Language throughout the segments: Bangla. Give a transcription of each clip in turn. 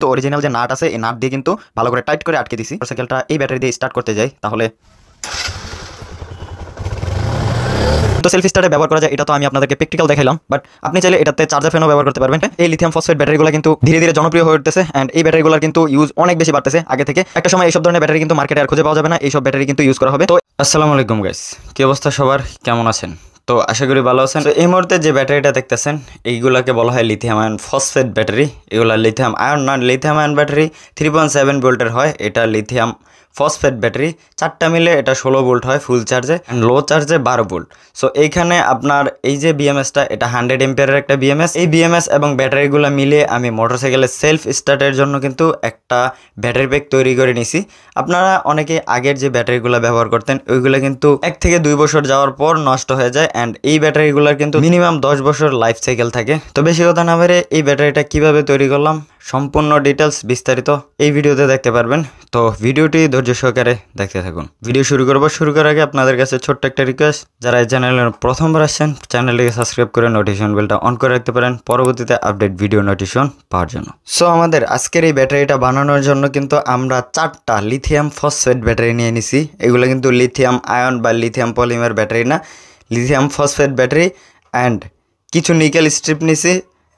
তো অরিজিনাল যে নাট আছে এই নাট দিয়ে কিন্তু ভালো করে টাইট করে আটকে দিছি। মোটরসাইকেলটা এই ব্যাটারি দিয়ে স্টার্ট করতে যাই তাহলে তো সেলফ স্টার্টে ব্যবহার করা যায়, এটা তো আমি আপনাদেরকে প্র্যাকটিক্যাল দেখাইলাম। বাট আপনি চাইলে এটাতে চার্জার ফ্যানও ব্যবহার করতে পারবেন। এই লিথিয়াম ফসফেট ব্যাটারিগুলো কিন্তু ধীরে ধীরে জনপ্রিয় হয়ে উঠতেছে অ্যান্ড এই ব্যাটারিগুলোর কিন্তু ইউজ অনেক বেশি বাড়তেছে আগে থেকে। একটা সময় এইসব ধরনের ব্যাটারি কিন্তু মার্কেটে আর খুঁজে পাওয়া যাবে না, এইসব ব্যাটারি কিন্তু ইউজ করা হবে। তো আসসালামু আলাইকুম গাইস, কি অবস্থা সবার, কেমন আছেন? তো আশা করি ভালো আছেন। তো এই মুহূর্তে যে ব্যাটারিটা দেখতেছেন এইগুলাকে বলা হয় লিথিয়াম আয়ন ফসফেট ব্যাটারি। এগুলা লিথিয়াম আয়ন না, লিথিয়াম আয়ন ব্যাটারি 3.7 ভোল্টের হয়। এটা লিথিয়াম ফসফেট ব্যাটারি, চারটা মিলে এটা 16 ভোল্ট হয় ফুল চার্জে অ্যান্ড লো চার্জে 12 ভোল্ট। সো এইখানে আপনার এই যে বিএমএসটা, এটা 100 এম্পিয়ারের একটা বিএমএস। এই বিএমএস এবং ব্যাটারিগুলো মিলিয়ে আমি মোটরসাইকেলের সেলফ স্টার্টের জন্য কিন্তু একটা ব্যাটারি প্যাক তৈরি করে নিছি। আপনারা অনেকে আগের যে ব্যাটারিগুলো ব্যবহার করতেন ওইগুলো কিন্তু 1 থেকে 2 বছর যাওয়ার পর নষ্ট হয়ে যায় অ্যান্ড এই ব্যাটারিগুলোর কিন্তু মিনিমাম 10 বছর লাইফ সাইকেল থাকে। তো বেশি কথা না বেরে এই ব্যাটারিটা কিভাবে তৈরি করলাম সম্পূর্ণ ডিটেলস বিস্তারিত এই ভিডিওতে দেখতে পারবেন। তো ভিডিওটি ধৈর্য সহকারে দেখতে থাকুন। ভিডিও শুরু করার আগে আপনাদের কাছে ছোট্ট একটা রিকোয়েস্ট, যারা এই চ্যানেলে প্রথমবার আসছেন চ্যানেলটিকে সাবস্ক্রাইব করে নোটিফিকেশন বেলটা অন করে রাখতে পারেন পরবর্তীতে আপডেট ভিডিও নোটিফিকেশন পাওয়ার জন্য। সো আমাদের আজকের এই ব্যাটারিটা বানানোর জন্য কিন্তু আমরা 4টা লিথিয়াম ফসফেট ব্যাটারি নিয়ে নিছি। এগুলো কিন্তু লিথিয়াম আয়ন বা লিথিয়াম পলিমার ব্যাটারি না, লিথিয়াম ফসফেট ব্যাটারি অ্যান্ড কিছু নিকেল স্ট্রিপ নিছি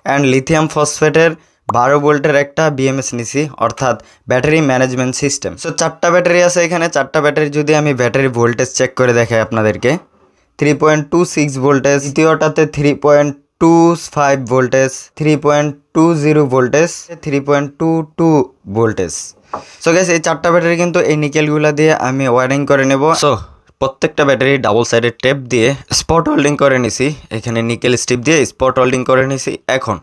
অ্যান্ড লিথিয়াম ফসফেটের 12 ভোল্টের একটা বিএমএস নিছি, অর্থাৎ ব্যাটারি ম্যানেজমেন্ট সিস্টেম। সো 4টা ব্যাটারি আছে এখানে। 4টা ব্যাটারি যদি আমি ব্যাটারি ভোল্টেজ চেক করে দেখাই আপনাদেরকে, 3.26 ভোল্টেজ, দ্বিতীয়টাতে 3.25 voltage, 3.20 voltage, 3.22 voltage. So guys এই 4টা ব্যাটারি কিন্তু এই নিকেলগুলো দিয়ে আমি ওয়ারিং করে নেব। সো প্রত্যেকটা ব্যাটারি ডাবল সাইডের টেপ দিয়ে স্পট হোল্ডিং করে নিছি, এখানে নিকেল স্ট্রিপ দিয়ে স্পট হোল্ডিং করে নিছি। এখন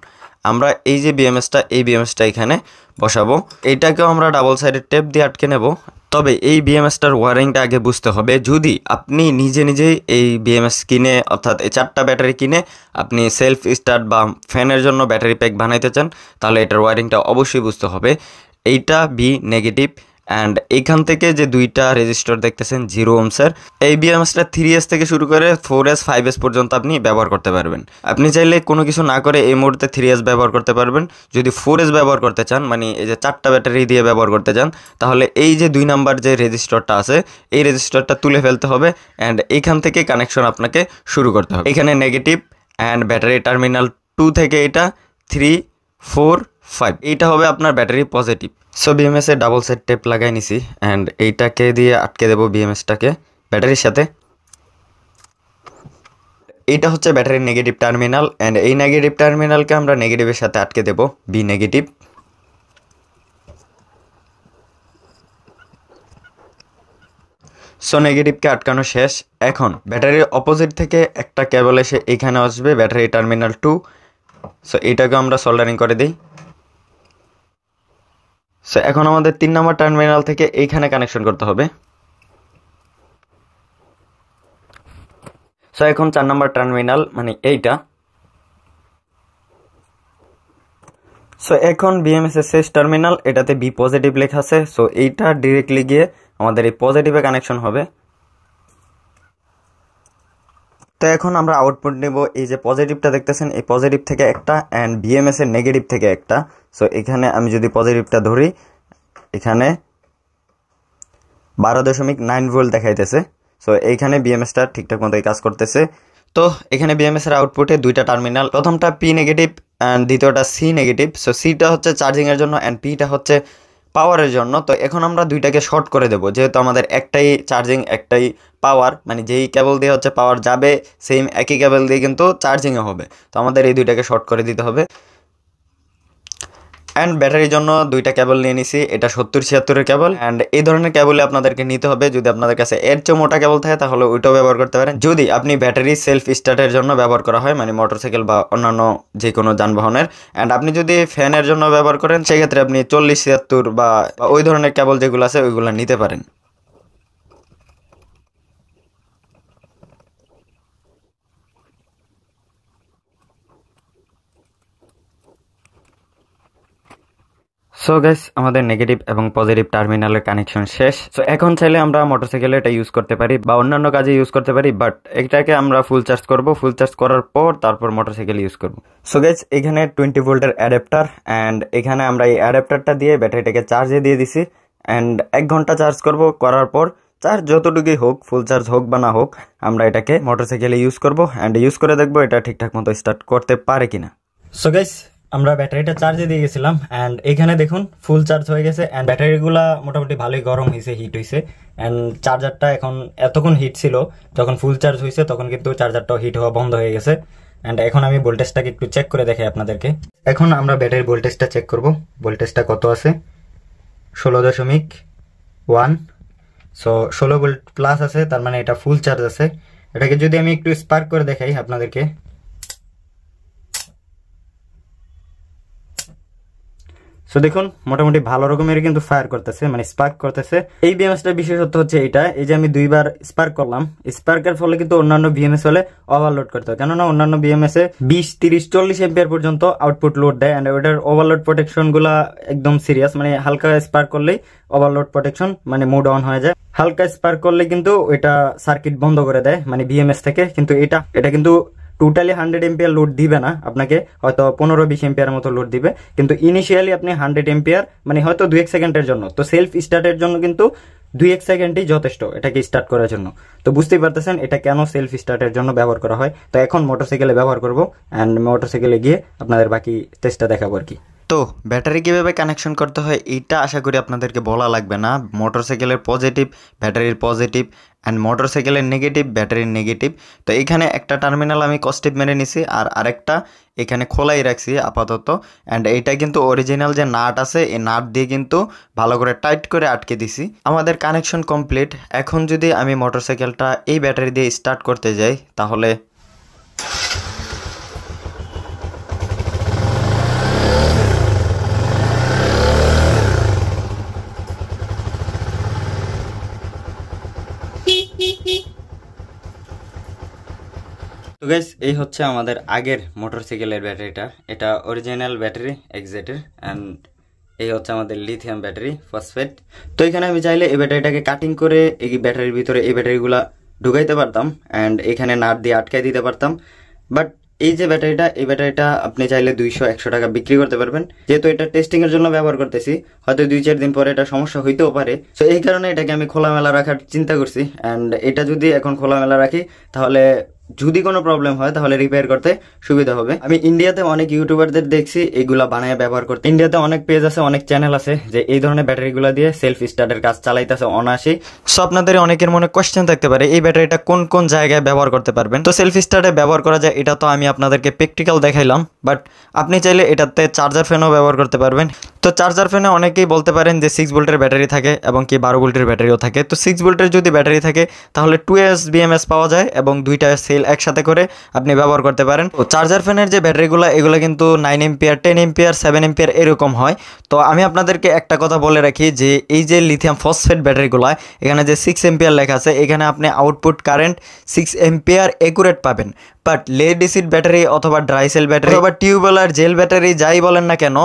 আমরা এই যে বিএমএসটা, এই বিএমএসটা এখানে বসাবো। এইটাকেও আমরা ডাবল সাইডের টেপ দিয়ে আটকে নেব। তবে এই বিএমএসটার ওয়ারিংটা আগে বুঝতে হবে। যদি আপনি নিজে নিজেই এই বিএমএস কিনে, অর্থাৎ এই 4টা ব্যাটারি কিনে আপনি সেলফ স্টার্ট বা ফ্যানের জন্য ব্যাটারি প্যাক বানাইতে চান, তাহলে এটার ওয়ারিংটা অবশ্যই বুঝতে হবে। এইটা বি নেগেটিভ অ্যান্ড এইখান থেকে যে 2টা রেজিস্টার দেখতেছেন 0 ওহমসের, এই বিএমএসটা 3S থেকে শুরু করে 4S 5S পর্যন্ত আপনি ব্যবহার করতে পারবেন। আপনি চাইলে কোনো কিছু না করে এই মুহূর্তে 3S ব্যবহার করতে পারবেন। যদি 4S ব্যবহার করতে চান, মানে এই যে 4টা ব্যাটারি দিয়ে ব্যবহার করতে চান, তাহলে এই যে 2 নাম্বার যে রেজিস্টারটা আছে এই রেজিস্টারটা তুলে ফেলতে হবে অ্যান্ড এইখান থেকে কানেকশন আপনাকে শুরু করতে হবে। এখানে নেগেটিভ অ্যান্ড ব্যাটারি টার্মিনাল 2 থেকে এটা 3, 4, 5 এইটা হবে আপনার ব্যাটারি পজিটিভ। সো বিএমএস এর ডাবল সাইড টেপ লাগাই নিছি অ্যান্ড এইটাকে দিয়ে আটকে দেবো বিএমএসটাকে ব্যাটারির সাথে। এইটা হচ্ছে ব্যাটারির নেগেটিভ টার্মিনাল অ্যান্ড এই নেগেটিভ টার্মিনালকে আমরা নেগেটিভের সাথে আটকে দেবো বি নেগেটিভ। সো নেগেটিভকে আটকানো শেষ। এখন ব্যাটারির অপোজিট থেকে একটা কেবল এসে এইখানে আসবে ব্যাটারি টার্মিনাল 2। সো এইটাকে আমরা সোল্ডারিং করে দিই। সো এখন আমাদের 3 নম্বর টার্মিনাল থেকে এইখানে কানেকশন করতে হবে। সো এখন 4 নম্বর টার্মিনাল মানে এইটা। সো এখন বিএমএস এর শেষ টার্মিনাল, এটাতে বি পজিটিভ লেখা আছে। সো এইটা ডিরেক্টলি গিয়ে আমাদের এই পজিটিভে কানেকশন হবে। তো এখন আমরা আউটপুট নেব। এই যে পজিটিভটা দেখতেছেন এই পজিটিভ থেকে একটা অ্যান্ড বিএমএস এর নেগেটিভ থেকে একটা। সো এখানে আমি যদি পজিটিভটা ধরি, এখানে 12.9 ভোল্ট দেখাইতেছে। সো এইখানে বিএমএসটা ঠিকঠাক মতোই কাজ করতেছে। তো এখানে বিএমএস এর আউটপুটে 2টা টার্মিনাল, প্রথমটা পি নেগেটিভ অ্যান্ড দ্বিতীয়টা সি নেগেটিভ। সো সিটা হচ্ছে চার্জিং এর জন্য অ্যান্ড পিটা হচ্ছে পাওয়ারের জন্য। তো এখন আমরা 2টাকে শর্ট করে দেবো, যেহেতু আমাদের একটাই চার্জিং একটাই পাওয়ার, মানে যেই কেবল দিয়ে হচ্ছে পাওয়ার যাবে সেম একই কেবল দিয়ে কিন্তু চার্জিংও হবে। তো আমাদের এই 2টাকে শর্ট করে দিতে হবে। অ্যান্ড ব্যাটারির জন্য 2টা কেবল নিয়ে নিছি, এটা 70-76 কেবল অ্যান্ড এই ধরনের কেবলই আপনাদেরকে নিতে হবে। যদি আপনাদের কাছে এর চেয়ে মোটা কেবল থাকে তাহলে ওইটাও ব্যবহার করতে পারেন। যদি আপনি ব্যাটারি সেলফ স্টার্টের জন্য ব্যবহার করা হয়, মানে মোটরসাইকেল বা অন্যান্য যে কোনো যানবাহনের, অ্যান্ড আপনি যদি ফ্যানের জন্য ব্যবহার করেন সেক্ষেত্রে আপনি 40-76 বা ওই ধরনের কেবল যেগুলো আছে ওইগুলো নিতে পারেন। সো সো গাইস, আমাদের নেগেটিভ এবং পজিটিভ টার্মিনালের কানেকশন শেষ। সো এখন চাইলে আমরা মোটরসাইকেলে এটা ইউজ করতে পারি বা অন্যান্য কাজে ইউজ করতে পারি, বাট এটাকে আমরা ফুল চার্জ করব। ফুল চার্জ করার পর তারপর মোটরসাইকেল ইউজ করব। সো গাইস, এখানে 20 ভোল্টের অ্যাডাপ্টার, অ্যান্ড এখানে আমরা এই অ্যাডাপ্টারটা দিয়ে ব্যাটারিটাকে চার্জে দিয়ে দিছি, অ্যান্ড 1 ঘন্টা চার্জ করব। করার পর চার্জ যতটুকুই হোক, ফুল চার্জ হোক বা না হোক, আমরা এটাকে মোটরসাইকেলে ইউজ করব, অ্যান্ড ইউজ করে দেখবো এটা ঠিকঠাক মতো স্টার্ট করতে পারে কিনা। সো গাইস, আমরা ব্যাটারিটা চার্জে দিয়ে গেছিলাম, অ্যান্ড এখানে দেখুন ফুল চার্জ হয়ে গেছে, অ্যান্ড ব্যাটারিগুলা মোটামুটি ভালোই গরম হয়েছে, হিট হয়েছে, অ্যান্ড চার্জারটা এখন এতক্ষণ হিট ছিল, যখন ফুল চার্জ হয়েছে তখন কিন্তু চার্জারটাও হিট হওয়া বন্ধ হয়ে গেছে। অ্যান্ড এখন আমি ভোল্টেজটাকে একটু চেক করে দেখাই আপনাদেরকে। এখন আমরা ব্যাটারির ভোল্টেজটা চেক করব, ভোল্টেজটা কত আছে। 16.1। সো 16 ভোল্ট প্লাস আছে, তার মানে এটা ফুল চার্জ আছে। এটাকে যদি আমি একটু স্পার্ক করে দেখাই আপনাদেরকে, সো দেখুন মোটামুটি ভালো রকমের কিন্তু ফায়ার করতেছে, মানে স্পার্ক করতেছে। এই বিএমএসটার বিশেষত্ব হচ্ছে এটা, এই যে আমি 2বার স্পার্ক করলাম, স্পার্কের ফলে কিন্তু অন্যান্য বিএমএস হলে ওভারলোড করতে হয়, কেননা অন্যান্য বিএমএস এ 20, 30, 40 এম্পিয়ার পর্যন্ত আউটপুট লোড দেয়, এন্ড ওটার ওভারলোড প্রোটেকশন গুলা একদম সিরিয়াস, মানে হালকা স্পার্ক করলেই ওভারলোড প্রোটেকশন মানে মোড অন হয়ে যায়। হালকা স্পার্ক করলে কিন্তু ওইটা সার্কিট বন্ধ করে দেয় মানে বিএমএস থেকে, কিন্তু এটা কিন্তু টোটালি 100 এম্পিয়ার লোড দিবে না আপনাকে, হয়তো 15-20 এম্পিয়ার মতো লোড দিবে, কিন্তু ইনিশিয়ালি আপনি 100 এম্পিয়ার মানে হয়তো 2-1 সেকেন্ডের জন্য, তো সেলফ স্টার্টের জন্য কিন্তু 2-1 সেকেন্ডই যথেষ্ট এটাকে স্টার্ট করার জন্য। তো বুঝতেই পারতেছেন এটা কেন সেলফ স্টার্টের জন্য ব্যবহার করা হয়। তো এখন মোটরসাইকেলে ব্যবহার করব, অ্যান্ড মোটরসাইকেলে গিয়ে আপনাদের বাকি টেস্টটা দেখাবো আর কি। তো ব্যাটারি কীভাবে কানেকশন করতে হয় এইটা আশা করি আপনাদেরকে বলা লাগবে না। মোটরসাইকেলের পজিটিভ, ব্যাটারির পজিটিভ, অ্যান্ড মোটরসাইকেলের নেগেটিভ, ব্যাটারির নেগেটিভ। তো এখানে একটা টার্মিনাল আমি কস্টিপ মেরে নিছি, আর আরেকটা এখানে খোলাই রাখছি আপাতত, অ্যান্ড এইটা কিন্তু অরিজিনাল যে নাট আছে এই নাট দিয়ে কিন্তু ভালো করে টাইট করে আটকে দিছি। আমাদের কানেকশন কমপ্লিট। এখন যদি আমি মোটরসাইকেলটা এই ব্যাটারি দিয়ে স্টার্ট করতে যাই তাহলে তো গাইস, এই হচ্ছে আমাদের আগের মোটরসাইকেলের ব্যাটারিটা। এটা অরিজিনাল ব্যাটারি এক্সেটের, অ্যান্ড এই হচ্ছে আমাদের লিথিয়াম ব্যাটারি ফসফেট। তো এখানে আমি চাইলে এই ব্যাটারিটাকে কাটিং করে এই ব্যাটারির ভিতরে এই ব্যাটারিগুলা ঢুকাইতে পারতাম, অ্যান্ড এখানে নাট দিয়ে আটকাই দিতে পারতাম, বাট এই যে ব্যাটারিটা, এই ব্যাটারিটা আপনি চাইলে 200-100 টাকা বিক্রি করতে পারবেন। যেহেতু এটা টেস্টিং এর জন্য ব্যবহার করতেছি, হয়তো 2-4 দিন পরে এটা সমস্যা হইতেও পারে, তো এই কারণে এটাকে আমি খোলামেলা রাখার চিন্তা করছি। অ্যান্ড এটা যদি এখন খোলামেলা রাখি তাহলে যদি কোনো প্রবলেম হয় তাহলে রিপেয়ার করতে সুবিধা হবে। আমি ইন্ডিয়াতে অনেক ইউটিউবারদের দেখছি এগুলা বানায় ব্যবহার করতে। ইন্ডিয়াতে অনেক পেজ আছে, অনেক চ্যানেল আছে যে এই ধরনের ব্যাটারিগুলো দিয়ে সেলফ স্টার্টের কাজ চালাইতেছে অনায়াসে। সো আপনাদের অনেকের মনে কোয়েশ্চেন থাকতে পারে এই ব্যাটারিটা কোন কোন জায়গায় ব্যবহার করতে পারবেন। তো সেলফ স্টার্টে ব্যবহার করা যায় এটা তো আমি আপনাদেরকে প্র্যাকটিক্যাল দেখাইলাম, বাট আপনি চাইলে এটাতে চার্জার ফ্যানও ব্যবহার করতে পারবেন। তো চার্জার ফ্যানে অনেকেই বলতে পারেন যে 6 ভোল্টের ব্যাটারি থাকে এবং কি 12 ভোল্টের ব্যাটারিও থাকে। তো 6 ভোল্টের যদি ব্যাটারি থাকে তাহলে 2S BMS পাওয়া যায় এবং দুইটা সেল একসাথে করে আপনি ব্যবহার করতে পারেন। তো চার্জার ফ্যানের যে ব্যাটারিগুলো এগুলো কিন্তু 9 এম্পিয়ার, 10 এম্পিয়ার, 7 এম্পিয়ার এরকম হয়। তো আমি আপনাদেরকে একটা কথা বলে রাখি যে এই যে লিথিয়াম ফসফেট ব্যাটারিগুলো, এখানে যে 6 এম্পিয়ার লেখা আছে, এখানে আপনি আউটপুট কারেন্ট 6 এম্পিয়ার একুরেট পাবেন, বাট লেড অ্যাসিড ব্যাটারি অথবা ড্রাই সেল ব্যাটারি অথবা টিউবওয়েল জেল ব্যাটারি যাই বলেন না কেন,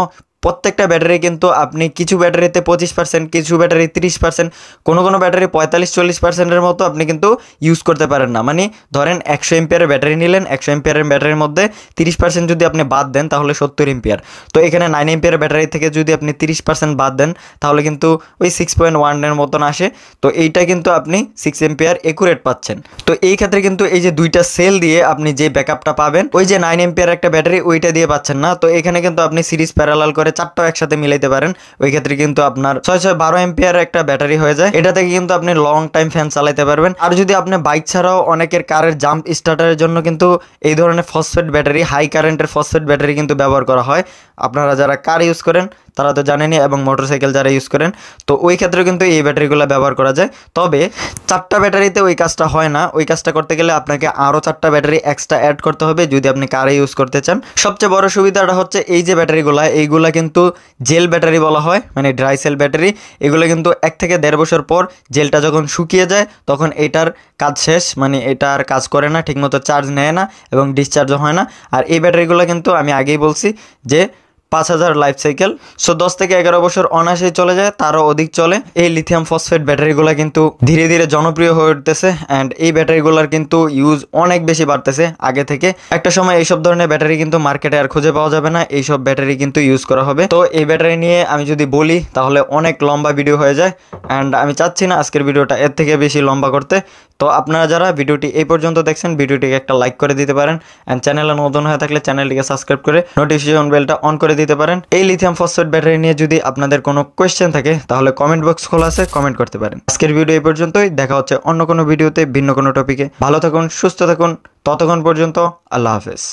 প্রত্যেকটা ব্যাটারি কিন্তু আপনি কিছু ব্যাটারিতে 25%, কিছু ব্যাটারি 30%, কোনো ব্যাটারি 45-40%-এর মতো আপনি কিন্তু ইউজ করতে পারেন না। মানে ধরেন 100 এম্পিয়ারের ব্যাটারি নিলেন, 100 এম্পিয়ারের ব্যাটারির মধ্যে 30% যদি আপনি বাদ দেন তাহলে 70 এম্পিয়ার। তো এখানে 9 এম্পিয়ারের ব্যাটারি থেকে যদি আপনি 30% বাদ দেন তাহলে কিন্তু ওই 6.1 মতন আসে। তো এইটা কিন্তু আপনি 6 এম্পিয়ার একুরেট পাচ্ছেন। তো এই ক্ষেত্রে কিন্তু এই যে দুইটা সেল দিয়ে আপনি যে ব্যাকআপটা পাবেন ওই যে 9 এম্পিয়ার একটা ব্যাটারি ওইটা দিয়ে পাচ্ছেন না। তো এখানে কিন্তু আপনি সিরিজ প্যারালাল করে 4টাও একসাথে মিলাইতে পারেন, ওই ক্ষেত্রে কিন্তু আপনার 6-12 এম্পিয়ার একটা ব্যাটারি হয়ে যায়। এটা থেকে কিন্তু আপনি লং টাইম ফ্যান চালাতে পারবেন। আর যদি আপনি বাইক ছাড়াও অনেকের কারের জাম্প স্টার্টারের জন্য কিন্তু এই ধরনের ফসফেট ব্যাটারি, হাই কারেন্টের ফসফেট ব্যাটারি কিন্তু ব্যবহার করা হয়। আপনারা যারা কার ইউজ করেন তারা তো জানেনই, এবং মোটরসাইকেল যারা ইউজ করেন, তো ওই ক্ষেত্রে কিন্তু এই ব্যাটারিগুলো ব্যবহার করা যায়। তবে 4টা ব্যাটারিতে ওই কাজটা হয় না, ওই কাজটা করতে গেলে আপনাকে আরও 4টা ব্যাটারি এক্সট্রা অ্যাড করতে হবে যদি আপনি কারে ইউজ করতে চান। সবচেয়ে বড় সুবিধাটা হচ্ছে এই যে ব্যাটারিগুলো, এইগুলা কিন্তু জেল ব্যাটারি বলা হয়, মানে ড্রাই সেল ব্যাটারি। এগুলো কিন্তু 1 থেকে 1.5 বছর পর জেলটা যখন শুকিয়ে যায় তখন এটার কাজ শেষ, মানে এটা আর কাজ করে না, ঠিকমতো চার্জ নেয় না এবং ডিসচার্জও হয় না। আর এই ব্যাটারিগুলো কিন্তু আমি আগেই বলছি যে 5000 লাইফ সাইকেল। সো 10 থেকে 11 বছর অনায়াসেই চলে যায়, তারও অধিক চলে। এই লিথিয়াম ফসফেট ব্যাটারিগুলো কিন্তু ধীরে ধীরে জনপ্রিয় হয়ে উঠতেছে অ্যান্ড এই ব্যাটারিগুলোর কিন্তু ইউজ অনেক বেশি বাড়তেছে আগে থেকে। একটা সময় এইসব ধরনের ব্যাটারি কিন্তু মার্কেটে আর খুঁজে পাওয়া যাবে না, এইসব ব্যাটারি কিন্তু ইউজ করা হবে। তো এই ব্যাটারি নিয়ে আমি যদি বলি তাহলে অনেক লম্বা ভিডিও হয়ে যায় অ্যান্ড আমি চাচ্ছি না আজকের ভিডিওটা এর থেকে বেশি লম্বা করতে। তো আপনারা যারা ভিডিওটি এই পর্যন্ত দেখছেন ভিডিওটিকে একটা লাইক করে দিতে পারেন অ্যান্ড চ্যানেলে নতুন হয়ে থাকলে চ্যানেলটিকে সাবস্ক্রাইব করে নোটিফিকেশন বেলটা অন করে দিতে পারেন। এই লিথিয়াম ফসফেট ব্যাটারি নিয়ে যদি আপনাদের কোনো কোয়েশ্চেন থাকে তাহলে কমেন্ট বক্স খোলা আছে, কমেন্ট করতে পারেন। আজকের ভিডিও এই পর্যন্তই, দেখা হচ্ছে অন্য কোনো ভিডিওতে ভিন্ন কোনো টপিকে। ভালো থাকুন, সুস্থ থাকুন, ততক্ষণ পর্যন্ত আল্লাহ হাফেজ।